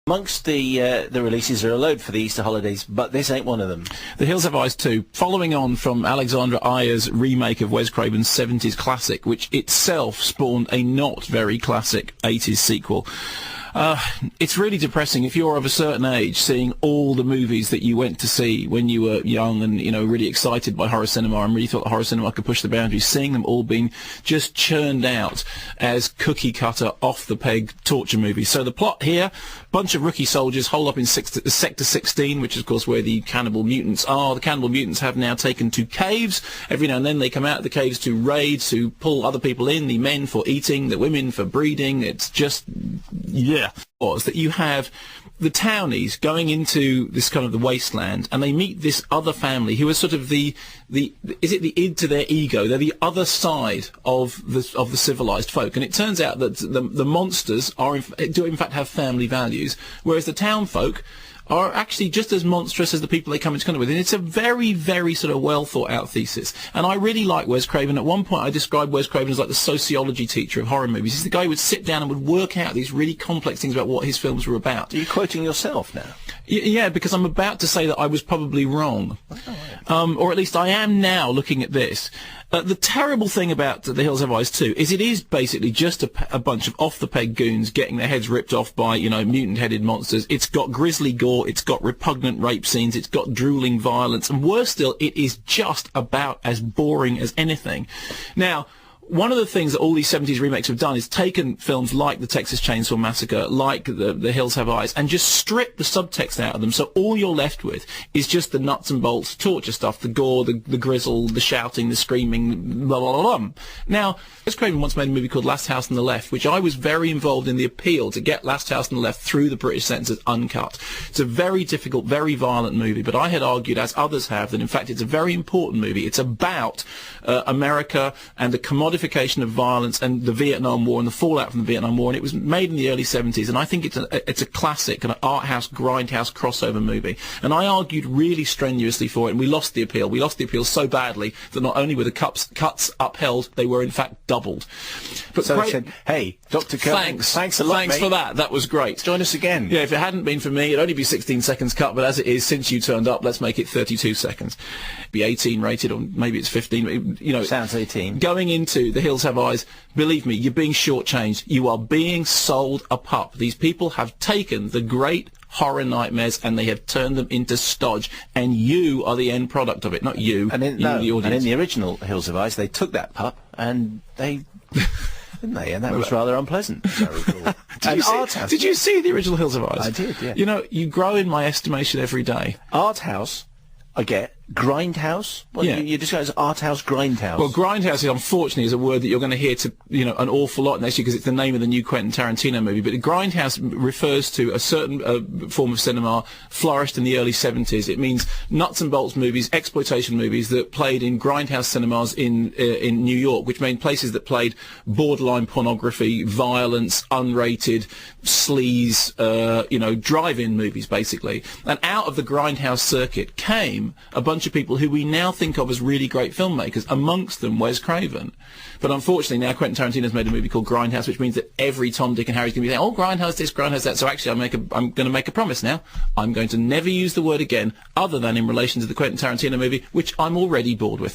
Amongst the releases are a load for the Easter holidays, but this ain't one of them. The Hills Have Eyes 2, following on from Alexandra Ayer's remake of Wes Craven's 70s classic, which itself spawned a not very classic 80s sequel. It's really depressing if you're of a certain age, seeing all the movies that you went to see when you were young and, you know, really excited by horror cinema and really thought that horror cinema could push the boundaries, seeing them all being just churned out as cookie-cutter, off-the-peg torture movies. So the plot here, bunch of rookie soldiers hole up in Sector 16, which is, of course, where the cannibal mutants are. The cannibal mutants have now taken to caves. Every now and then they come out of the caves to raid, to pull other people in, the men for eating, the women for breeding. It's just, yeah. Was that you have the townies going into this kind of the wasteland, and they meet this other family who is sort of the is it the id to their ego? They're the other side of the civilized folk, and it turns out that the monsters do in fact have family values, whereas the town folk are actually just as monstrous as the people they come into contact with. And it's a very, very sort of well thought out thesis. And I really like Wes Craven. At one point I described Wes Craven as like the sociology teacher of horror movies. He's the guy who would sit down and would work out these really complex things about what his films were about. Are you quoting yourself now? Yeah, because I'm about to say that I was probably wrong. Or at least I am now looking at this. The terrible thing about The Hills Have Eyes 2 is it is basically just a bunch of off-the-peg goons getting their heads ripped off by, you know, mutant-headed monsters. It's got grisly gore, it's got repugnant rape scenes, it's got drooling violence, and worse still, it is just about as boring as anything. Now, one of the things that all these 70s remakes have done is taken films like the Texas Chainsaw Massacre, like the Hills Have Eyes, and just stripped the subtext out of them, so all you're left with is just the nuts and bolts torture stuff, the gore, the grizzle, the shouting, the screaming, blah, blah, blah, blah. Now, Wes Craven once made a movie called Last House on the Left, which I was very involved in the appeal to get Last House on the Left through the British censors uncut. It's a very difficult, very violent movie, but I had argued, as others have, that in fact it's a very important movie. It's about America and the commodification of violence and the Vietnam War and the fallout from the Vietnam War, and it was made in the early 70s, and I think it's a classic, an art house, grindhouse crossover movie, and I argued really strenuously for it, and we lost the appeal. We lost the appeal so badly that not only were the cuts upheld, they were in fact doubled. But so I said, hey, Dr. Kermode, thanks a lot, thanks mate. for that was great. Join us again. Yeah, if it hadn't been for me, it'd only be 16 seconds cut, but as it is, since you turned up, let's make it 32 seconds. Be 18 rated, or maybe it's 15, you know. Sounds 18. Going into The Hills Have Eyes, believe me, you're being shortchanged. You are being sold a pup. These people have taken the great horror nightmares and they have turned them into stodge, and you are the end product of it, not you. And in, the audience. And in the original Hills Have Eyes, they took that pup and they... didn't they? And that was rather unpleasant. Did you see the original Hills Have Eyes? I did, yeah. You know, you grow in my estimation every day. Art house, I get. Grindhouse? Well, yeah. You describe it as art house, grindhouse. Well, grindhouse, unfortunately, is a word that you're going to hear an awful lot next year because it's the name of the new Quentin Tarantino movie. But grindhouse refers to a certain form of cinema flourished in the early 70s. It means nuts and bolts movies, exploitation movies that played in grindhouse cinemas in New York, which meant places that played borderline pornography, violence, unrated, sleaze, drive-in movies, basically. And out of the grindhouse circuit came a bunch of people who we now think of as really great filmmakers, amongst them Wes Craven. But unfortunately now Quentin Tarantino's made a movie called Grindhouse, which means that every Tom, Dick and Harry's going to be saying, oh, Grindhouse this, Grindhouse that. So actually I'm going to make a promise now. I'm going to never use the word again other than in relation to the Quentin Tarantino movie, which I'm already bored with.